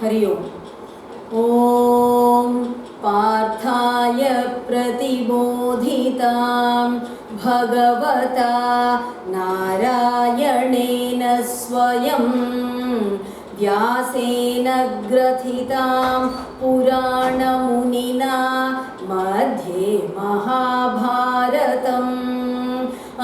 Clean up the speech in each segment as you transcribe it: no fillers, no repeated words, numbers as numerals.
हरि ओम। ॐ पार्थाय प्रतिबोधितां भगवता नारायणेन स्वयं व्यासेन ग्रथितां पुराणमुनिना मध्ये महाभारतम्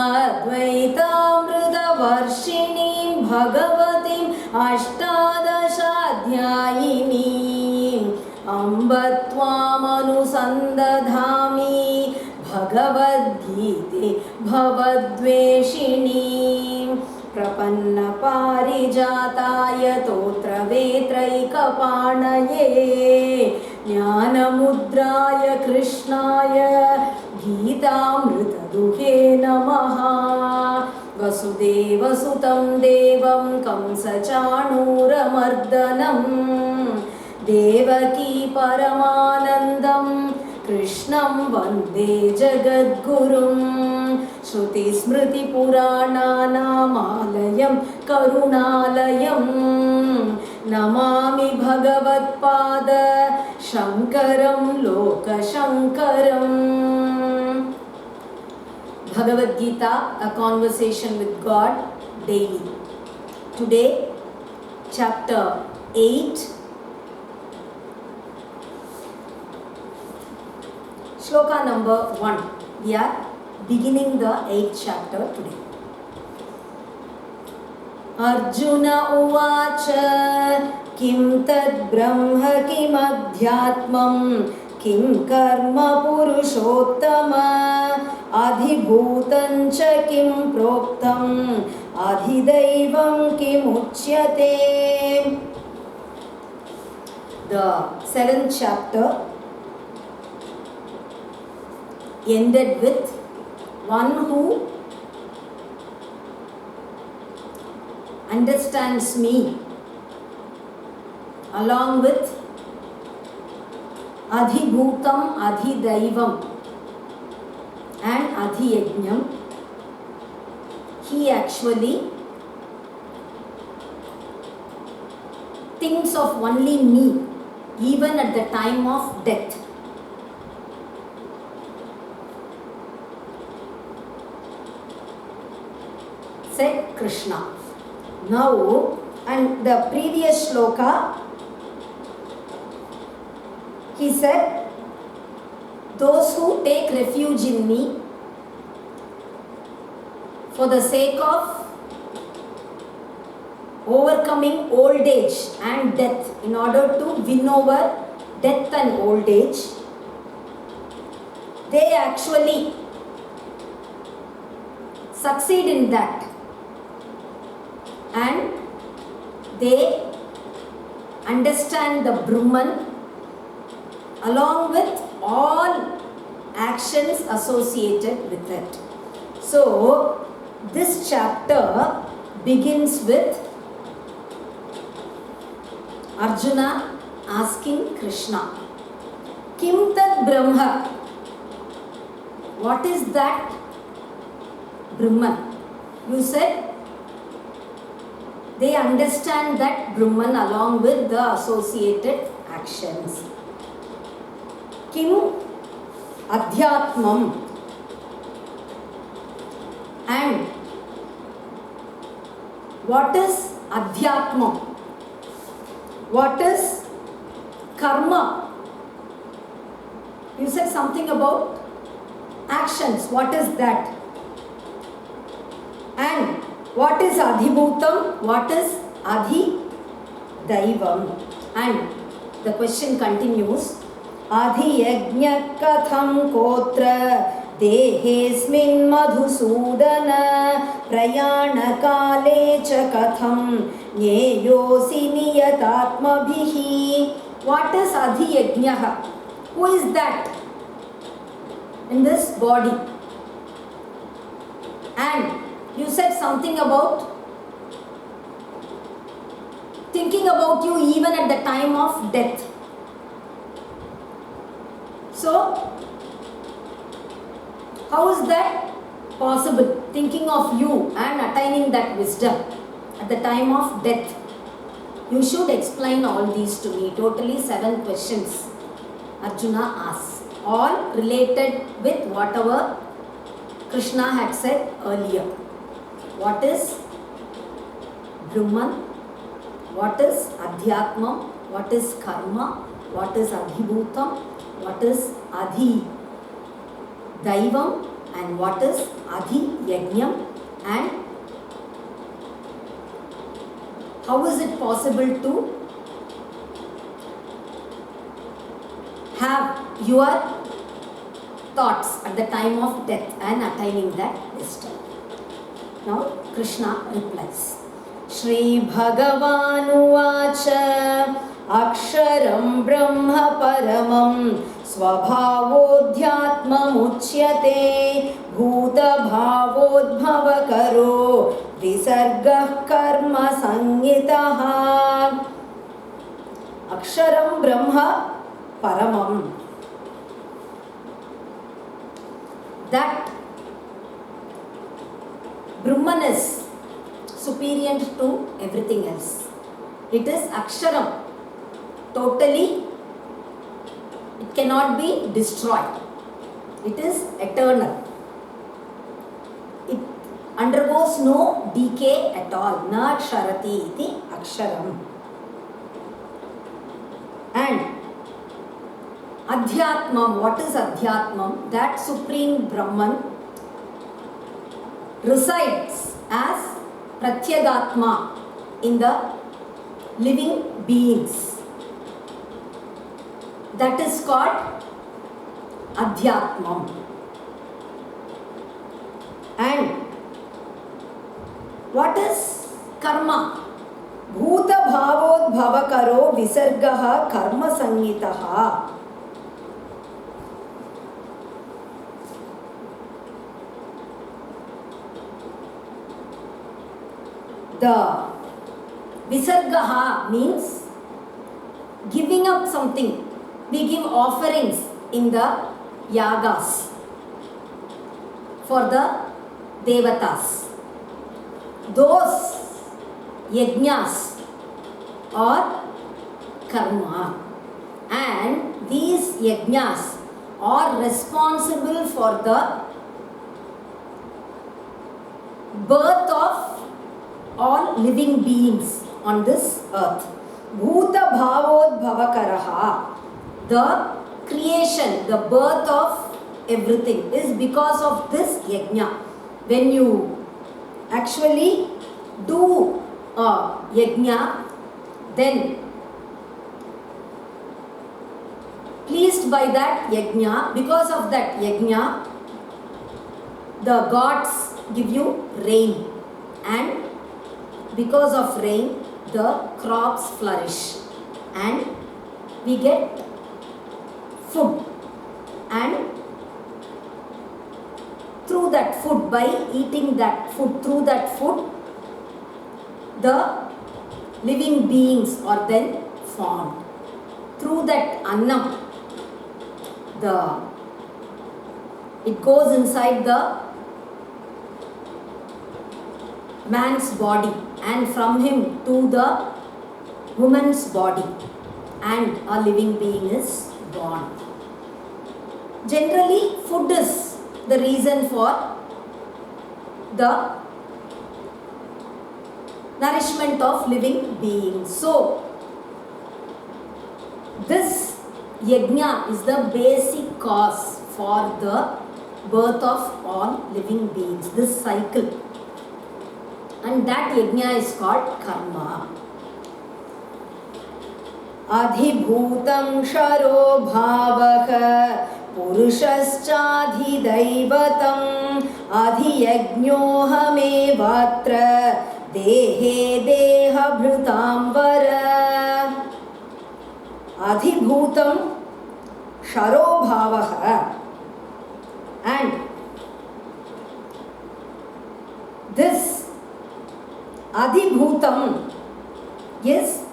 अद्वैतामृतवर्षिणीं भगवतीम् अष्टादशाध्यायिनीम् अम्ब त्वामनुसन्दधामि भगवद्गीते भवद्वेषिणीं प्रपन्नपारिजाताय तोत्रवेत्रैकपाणये ज्ञानमुद्राय कृष्णाय गीतामृतदुहे नमः। वसुदेवसुतं देवं कंसचाणूरमर्दनं देवकी परमानन्दं कृष्णं वन्दे जगद्गुरुं। श्रुतिस्मृतिपुराणानामालयं करुणालयं नमामि भगवत्पाद शङ्करं लोकशङ्करम्। Bhagavad Gita, a conversation with God daily. Today, chapter 8, shloka number 1. We are beginning the 8th chapter today. Arjuna uvacha kim tad brahma kim adhyatmam kim karma purushottama adhibhutancha kim proktam adhidaivam kim uchyate. The 7th chapter ended with one who understands me along with adhibhutam, adhidaivam and adhiyajnam. He actually thinks of only me even at the time of death. Said Krishna. Now, and the previous shloka, he said, those who take refuge in me for the sake of overcoming old age and death, in order to win over death and old age, they actually succeed in that. And they understand the Brahman along with all actions associated with it. So, this chapter begins with Arjuna asking Krishna, Kim Tad Brahma? What is that Brahman? You said they understand that Brahman along with the associated actions. Kim Adhyatmam, and what is Adhyatmam? What is karma? You said something about actions. What is that? And what is adhibhutam? What is adhidaivam? And the question continues. Adhiyajna katham kotra dehesmin madhusudana prayana kale cha katham nyeyosi niyatatmabhihi. What is adhiyajna? Who is that in this body? And you said something about thinking about you even at the time of death. So, how is that possible? Thinking of you and attaining that wisdom at the time of death. You should explain all these to me. Totally 7 questions Arjuna asks, all related with whatever Krishna had said earlier. What is Brahman? What is Adhyatmam? What is Karma? What is Adhibhutam? What is Adhi Daivam? And what is Adhi Yajnam? And how is it possible to have your thoughts at the time of death and attaining that wisdom? Now Krishna replies. Shri Bhagavanuvacha Aksharam Brahma Paramam Svabhavodhyatmamuchyate Bhuta Bhavodbhavakaro Visargah Karma Sangitaha. Aksharam Brahma Paramam. That Brahman is superior to everything else. It is Aksharam. Totally, it cannot be destroyed. It is eternal. It undergoes no decay at all. Na ksharati iti aksharam. And Adhyatmam, what is Adhyatmam? That Supreme Brahman resides as Pratyagatma in the living beings. That is called Adhyatmam. And what is Karma? Bhuta Bhavodbhavakaro Visargaha Karma Sangitaha. The Visargaha means giving up something. We give offerings in the yagas for the devatas. Those yajnas are karma, and these yajnas are responsible for the birth of all living beings on this earth. Bhuta Bhavodbhavakaraha. The creation, the birth of everything is because of this yajna. When you actually do a yajna, then pleased by that yajna, because of that yajna, the gods give you rain, and because of rain, the crops flourish, and we get food, and through that food, by eating that food, through that food, the living beings are then formed. Through that annam, it goes inside the man's body, and from him to the woman's body, and a living being is born. Generally, food is the reason for the nourishment of living beings. So, this yajna is the basic cause for the birth of all living beings, this cycle. And that yajna is called karma. Adhibhutam sharo bhavaha purushascha-adhidaivatam adhiyajnyohamevatra dehe dehabhrutam vara. Adhibhutam sharo bhavaha. And this Adhibhutam is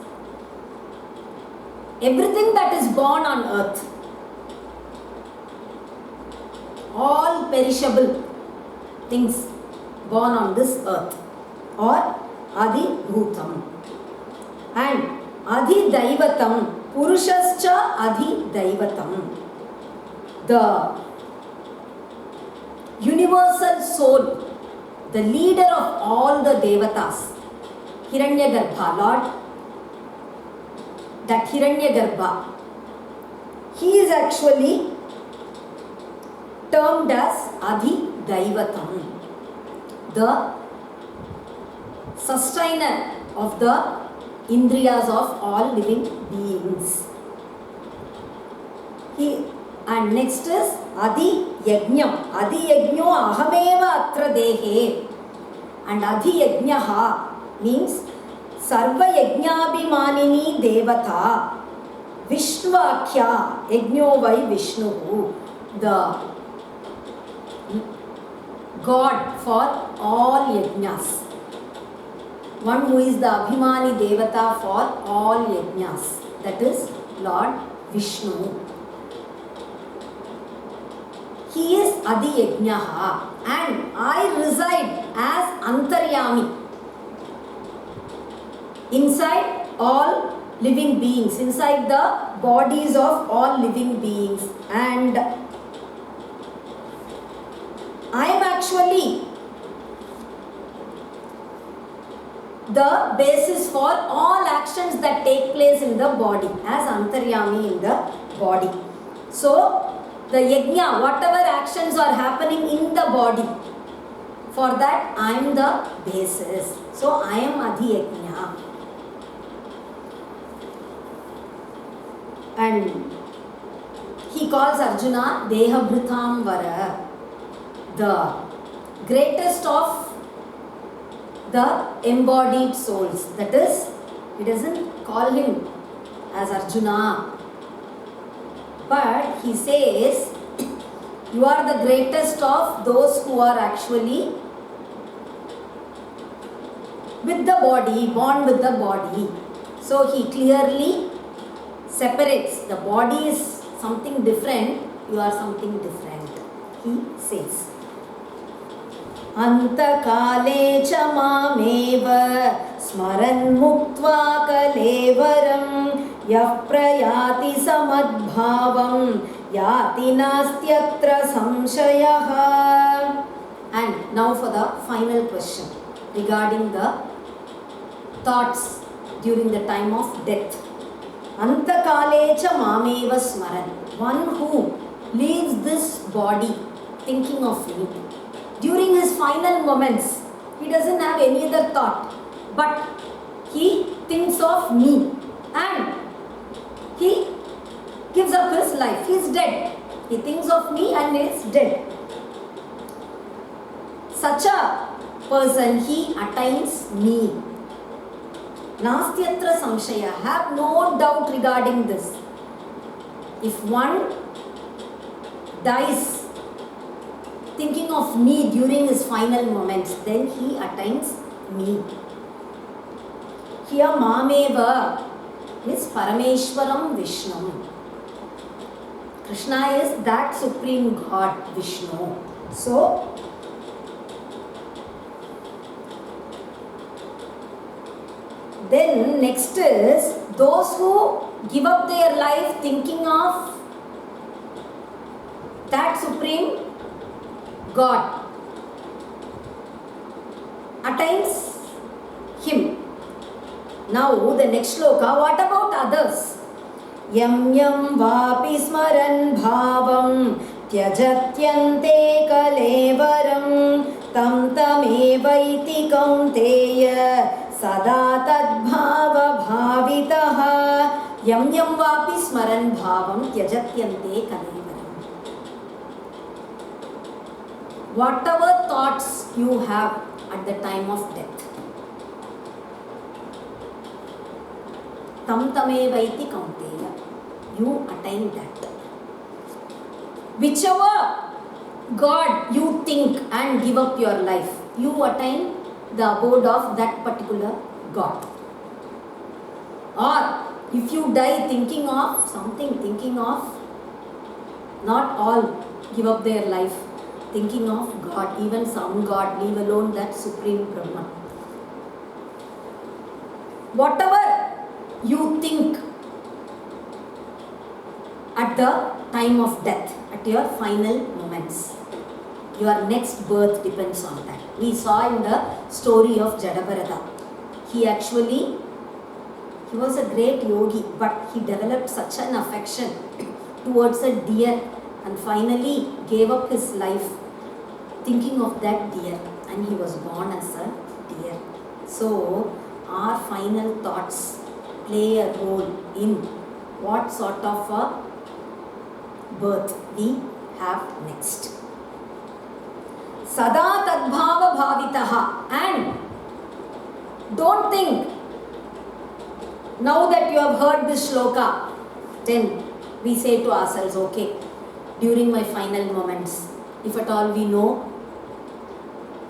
everything that is born on earth. All perishable things born on this earth, or Adhibhutam. And Adhidaivatam, Purushascha Adhidaivatam. The universal soul, the leader of all the Devatas, Hiranyagarbha, Lord, that Hiranyagarbha, he is actually termed as Adhidaivatam, the sustainer of the Indriyas of all living beings. And next is Adi Yajnam. Adi Yajno Ahameva Atra Dehe. And Adi Yajnaha means Sarva Yajnabhimanini Devata Vishnuakhya Yajno Vai Vishnu, the God for all yajnas. One who is the Abhimani Devata for all yajnas. That is Lord Vishnu. He is Adi Yajnaha, and I reside as Antaryami inside all living beings, inside the bodies of all living beings, and I am actually the basis for all actions that take place in the body, as Antaryami in the body. So the yajna, whatever actions are happening in the body, for that I am the basis. So I am Adi Yajna. And he calls Arjuna Dehabhritam Vara, the greatest of the embodied souls. That is, he doesn't call him as Arjuna, but he says, you are the greatest of those who are actually with the body, born with the body. So he clearly separates. The body is something different, you are something different. He says, Antakale cha mameva smaran muktva kalevaram yah prayati samadbhavam yati nastyatra samshayaha. And now for the final question regarding the thoughts during the time of death. Antakale cha mameva smaran. One who leaves this body thinking of me. During his final moments, he doesn't have any other thought, but he thinks of me and he gives up his life. He is dead. He thinks of me and is dead. Such a person, he attains me. Nastyatra samshaya. Have no doubt regarding this. If one dies thinking of me during his final moments, then he attains me. Here Mameva is Parameshwaram Vishnu. Krishna is that supreme God, Vishnu. So, then next is those who give up their life thinking of that supreme God attains him. Now the next shloka, what about others? Yam yam vapi smaran bhavam tyajatyante kalevaram tam tamevaiti kaunteya sada tadbhava bhavitaha. Yam yam vapi smaran bhavam tyajatyante kalevaram. Whatever thoughts you have at the time of death, tam tamevaiti kaunteya, you attain that. Whichever God you think and give up your life, you attain the abode of that particular God. Or if you die thinking of something, thinking of, not all give up their life thinking of God, even some God, leave alone that supreme Brahman. Whatever you think at the time of death, at your final moments. Your next birth depends on that. We saw in the story of Jadabharata. He was a great yogi, but he developed such an affection towards a deer and finally gave up his life thinking of that deer, and he was born as a deer. So our final thoughts play a role in what sort of a birth we have next. Sada tadbhava bhavitaha. And don't think, now that you have heard this shloka, then we say to ourselves, okay, during my final moments, if at all we know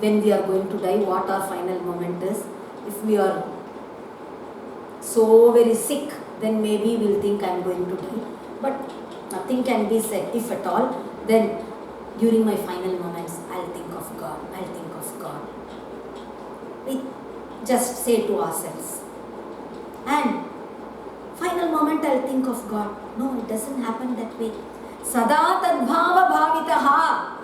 when we are going to die, what our final moment is. If we are so very sick, then maybe we'll think I'm going to die. But nothing can be said. If at all, then during my final moments, I'll think of God. I'll think of God. We just say to ourselves. And final moment, I'll think of God. No, it doesn't happen that way. Sada tadbhava bhavitaha.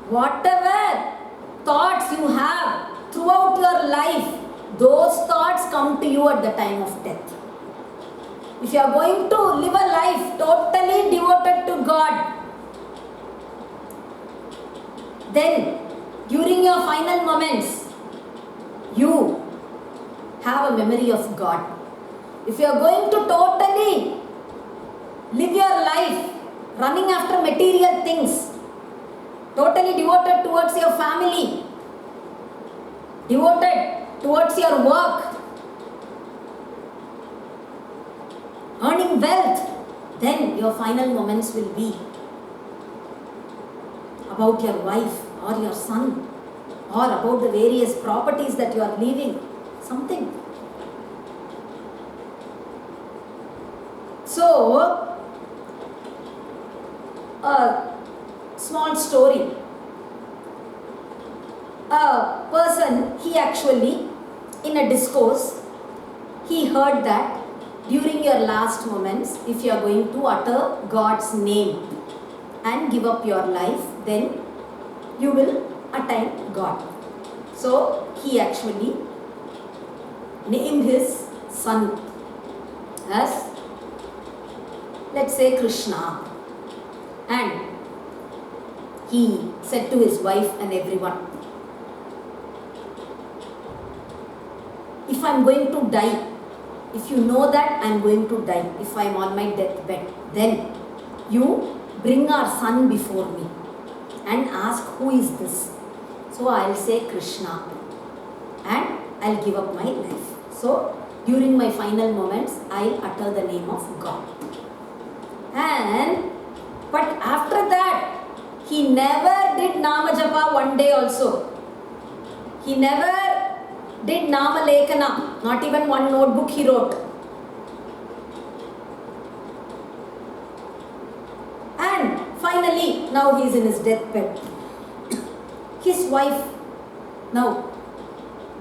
Whatever thoughts you have throughout your life, those thoughts come to you at the time of death. If you are going to live a life totally devoted to God, then during your final moments, you have a memory of God. If you are going to totally live your life running after material things, totally devoted towards your family, devoted towards your work, earning wealth, then your final moments will be about your wife or your son or about the various properties that you are leaving, something. So, a small story. A person, he actually, in a discourse, he heard that during your last moments, if you are going to utter God's name and give up your life, then you will attain God. So, he actually named his son as, let's say, Krishna. And he said to his wife and everyone, if I am going to die, if you know that I am going to die, if I am on my deathbed, then you bring our son before me and ask, who is this? So I will say Krishna and I will give up my life. So during my final moments, I will utter the name of God. But after that, he never did Nama Japa one day also. He never did Nama Lekana, not even one notebook he wrote. And finally, now he is in his deathbed. His wife now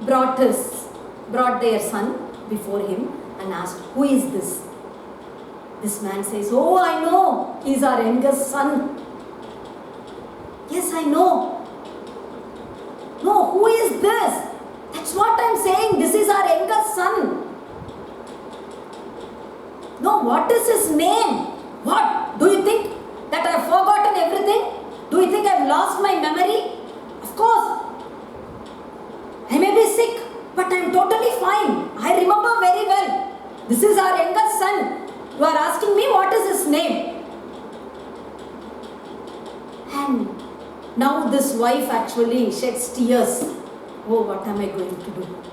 brought their son before him and asked, who is this? This man says, oh, I know, he is our youngest son. Yes, I know. No, who is this? That's what I'm saying, this is our youngest son. No, what is his name? What? Do you think that I have forgotten everything? Do you think I have lost my memory? Of course. I may be sick, but I am totally fine. I remember very well. This is our youngest son. You are asking me what is his name? And now this wife actually sheds tears. Oh, what am I going to do?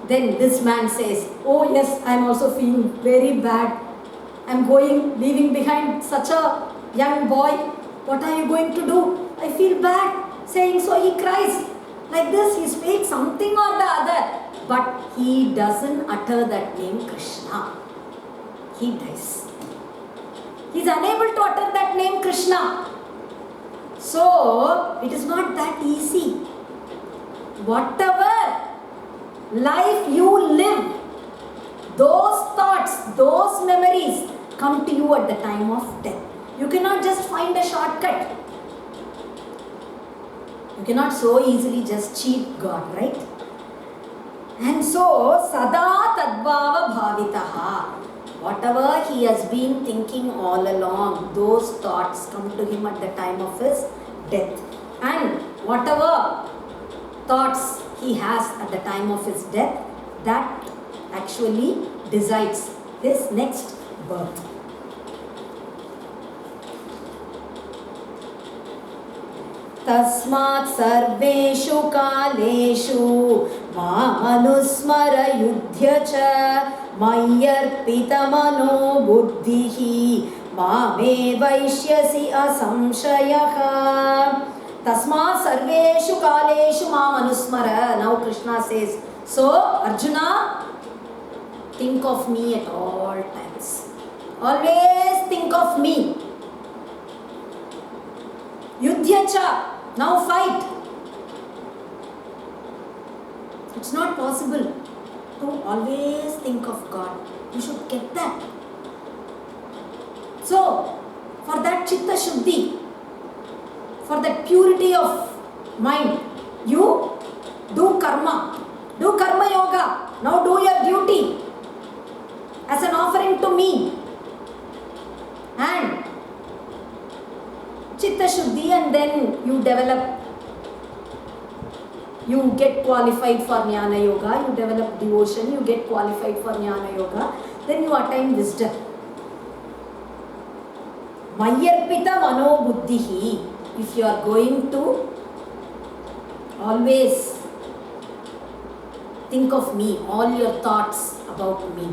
Then this man says, oh yes, I am also feeling very bad. I am leaving behind such a young boy. What are you going to do? I feel bad. Saying so, he cries. Like this, he speaks something or the other. But he doesn't utter that name Krishna. He dies. He is unable to utter that name Krishna. So, it is not that easy. Whatever life you live, Those thoughts, those memories come to you at the time of death. You cannot just find a shortcut. You cannot so easily just cheat God, right? And so, sada tadbhava bhavitaha. Whatever he has been thinking all along, those thoughts come to him at the time of his death. And whatever thoughts he has at the time of his death, that actually decides his next birth. तस्मात् सर्वेषु कालेषु मामनुस्मर युध्य च मय्यर्पितमनो बुद्धिः मामे वैष्यसि असंशयः. तस्मात् सर्वेषु कालेषु मामनुस्मर. Now Krishna says, so Arjuna, think of me at all times. Always think of me. Yudhyacha, now fight. It's not possible to always think of God. You should get that. So, for that chitta shuddhi, for that purity of mind, you do karma. Do karma yoga. Now do your duty as an offering to me. And chitta shuddhi, and then you develop, you get qualified for jnana yoga, you develop devotion, you get qualified for jnana yoga, then you attain wisdom. Mayarpita mano buddhihi. If you are going to always think of me, all your thoughts about me,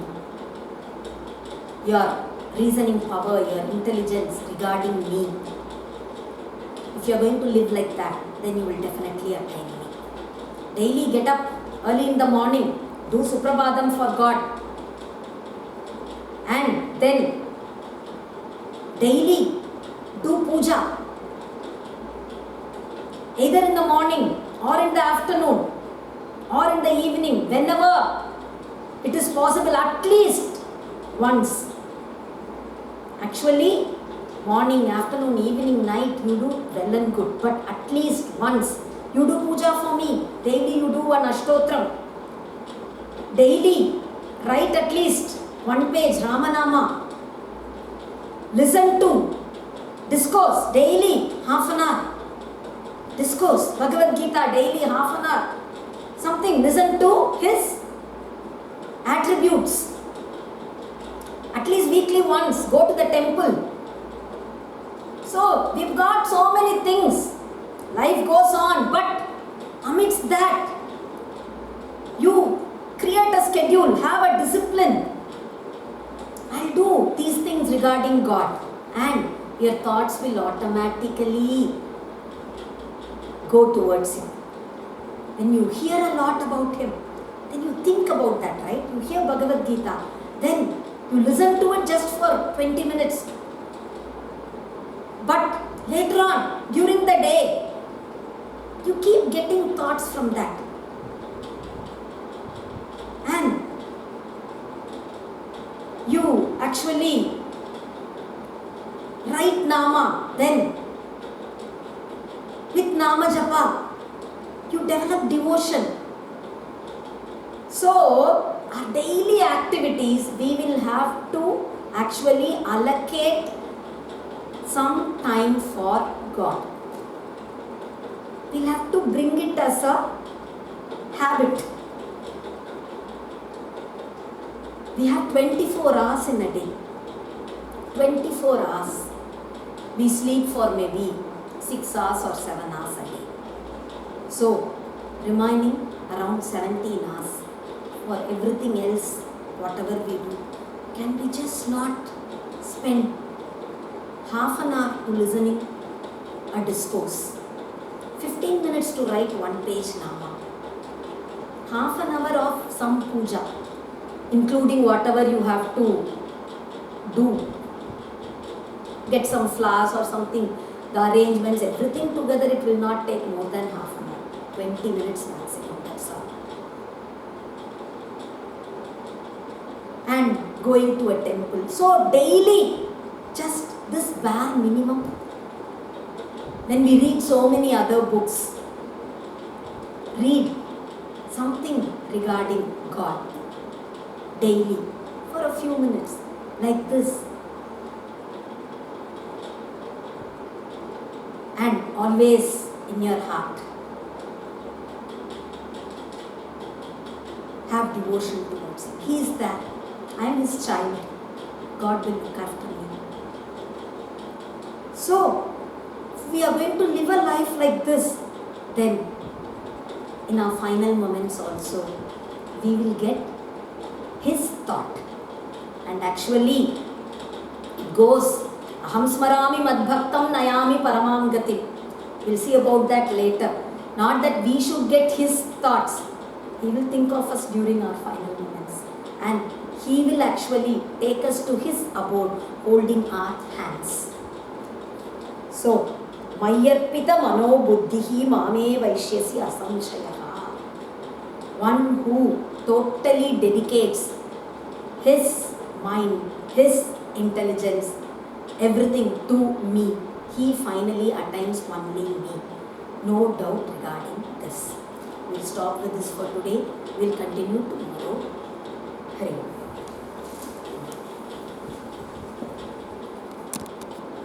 your reasoning power, your intelligence regarding me, if you are going to live like that, then you will definitely attain me. Daily get up early in the morning, do Suprabhadam for God, and then daily do puja, either in the morning or in the afternoon or in the evening, whenever it is possible, at least once. Actually, morning, afternoon, evening, night, you do well and good, but at least once you do puja for me. Daily you do one ashtotram. Daily write at least one page Ramanama. Listen to discourse daily, half an hour. Discourse, Bhagavad Gita daily, half an hour. Something, listen to his attributes. At least weekly once, go to the temple. So, we've got so many things. Life goes on, but amidst that, you create a schedule, have a discipline. I'll do these things regarding God, and your thoughts will automatically go towards Him. When you hear a lot about Him, then you think about that, right? You hear Bhagavad Gita, then you listen to it just for 20 minutes. But later on, during the day, you keep getting thoughts from that. And you actually write Nama, then with Nama Japa, you develop devotion. So, our daily activities, we will have to actually allocate some time for God. We'll have to bring it as a habit. We have 24 hours in a day. 24 hours. We sleep for maybe 6 hours or 7 hours a day. So, remaining around 17 hours for everything else, whatever we do. Can we just not spend half an hour to listening a discourse? 15 minutes to write one page Nama. Half an hour of some puja, including whatever you have to do. Get some flowers or something, the arrangements, everything together, it will not take more than half an hour. 20 minutes maximum, that's all. and going to a temple. So daily, just this bare minimum. When we read so many other books, read something regarding God daily for a few minutes, like this. And always in your heart, have devotion towards Him. He is there. I am His child. God will look after me. So, if we are going to live a life like this, then in our final moments also, we will get His thought. And actually, it goes, Aham smarami madbhaktam nayami paramam gati. We'll see about that later. Not that we should get His thoughts. He will think of us during our final moments. And He will actually take us to His abode, holding our hands. So, Mayarpita mano buddhihi mame vaishyasi asamshayaha. One who totally dedicates his mind, his intelligence, everything to me, he finally attains only me. No doubt regarding this. We'll stop with this for today. We'll continue tomorrow. Hari Om.